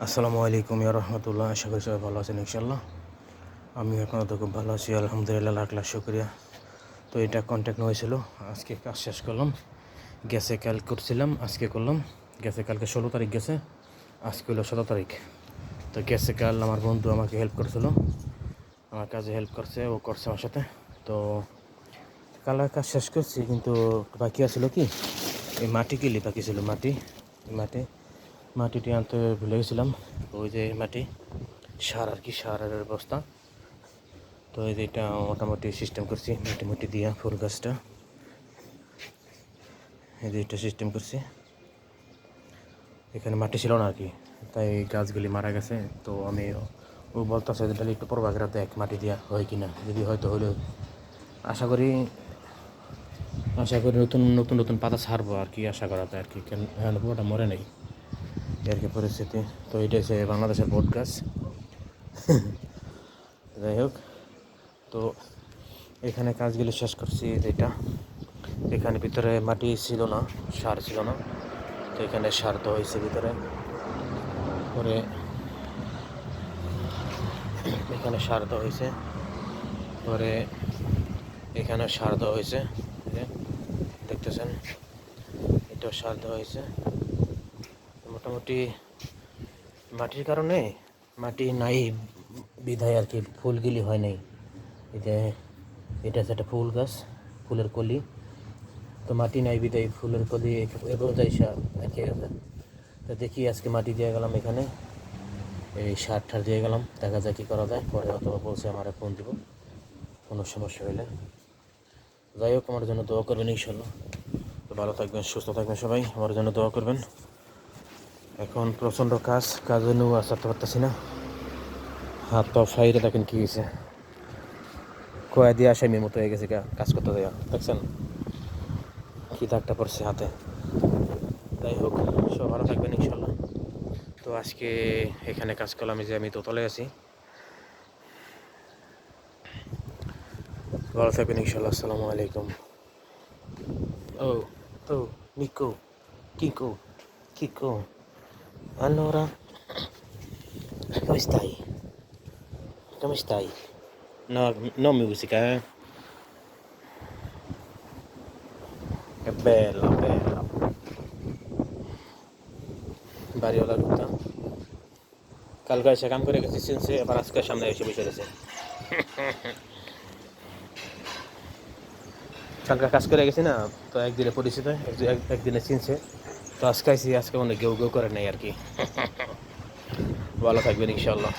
আসসালামু আলাইকুম ইয়া রাহমাতুল্লাহ। আশা করি সবাই ভালো আছেন ইনশাল্লাহ। আমি এখন তো খুব ভালো আছি আলহামদুলিল্লাহ, লাখ লাখ শুক্রিয়া। তো এটা কন্ট্যাক্ট হয়েছিল, আজকে কাজ শেষ করলাম। গেছে কাল করছিলাম, আজকে করলাম। গেছে কালকে 16 তারিখ গেছে, আজকে হলো 17 তারিখ। তো গেছে কাল আমার বন্ধু আমাকে হেল্প করছিল, আমার কাজে হেল্প করছে, ও করছে আমার সাথে। তো কাল কাজ শেষ করছি, কিন্তু বাকি আছিল কি এই মাটি কিলি বাকি ছিল। মাটিটি আনতে ভুলে গেছিলাম। ওই যে মাটি সার আর কি, সারের বস্তা। তো এই যে এটা মোটামুটি সিস্টেম করছি মাটি দিয়া ফুল গাছটা, এই যে এটা সিস্টেম করছি। এখানে মাটি ছিল না আর কি, তাই গাছগুলি মারা গেছে। তো আমি ও বলতেছে যে তাহলে একটু পরবাগেরা দেখ মাটি দিয়া হয় কিনা, যদি হয়তো হলে আশা করি নতুন নতুন নতুন পাতা ছাড়বো আর কি, আশা করা যায় আর কি। কেন পুরোটা মরে নেই আর কি পরিস্থিতি। তো এটা হচ্ছে বাংলাদেশের বট গাছ। যাই হোক, তো এখানে কাজগুলি শেষ করছি। যেটা এখানে ভিতরে মাটি ছিল না, সার ছিল না, তো এখানে সার দেওয়া হয়েছে ভিতরে। পরে এখানে সার দেওয়া হয়েছে, পরে এখানে সার দেওয়া হয়েছে, দেখতেছেন এটাও সার দেওয়া হয়েছে। মোটামুটি মাটির কারণে, মাটি নাই বিধায় আর কি ফুলগুলি হয় নাই। এটা হচ্ছে একটা ফুল গাছ, ফুলের কলি। তো মাটি নাই বিধায় ফুলের কলি এবং যাই সার একই গেছে। তো দেখি আজকে মাটি দিয়ে গেলাম, এখানে এই সার ঠার দিয়ে গেলাম, দেখা যায় কী করা যায়। পরে অথবা বলছে আমার ফোন দিব কোনো সমস্যা হলে। যাই হোক, আমার জন্য দোয়া করবেন ইনশাল্লাহ। তো ভালো থাকবেন, সুস্থ থাকবেন সবাই, আমার জন্য দোয়া করবেন। এখন প্রচণ্ড কাজে নিয়েও আসতে পারতেছি না, হাত পা ফাইরে দেখেন কী হয়েছে, কয়া দিয়ে আসামির মতো হয়ে গেছে কাজ করতে দেওয়া, দেখছেন কী দাগটা পড়ছে হাতে। যাই হোক, সব ভালো থাকবেন ইনশাল্লাহ। তো আজকে এখানে কাজ করলাম, যে আমি দোতলায় আছি। ভালো থাকবেন ইনশাল্লাহ। আসসালামু আলাইকুম। ও ও Nico, Kiko, Kiko, allora come stai? Come stai? No, non musica, eh? Che bella, bella. বাড়িওয়ালা লোকটা কালকে এসে কাম করে গেছে সিনসে, আবার আজকে সামনে এসে বসে গেছে। কালকে কাজ করে গেছি না, তো একদিনে পরিচিত, একদিনে চিনছে। তো আজকে আইসি, আজকে অনেক কেউ করে নেই আর কি। ভালো থাকবেন ইনশাল্লাহ।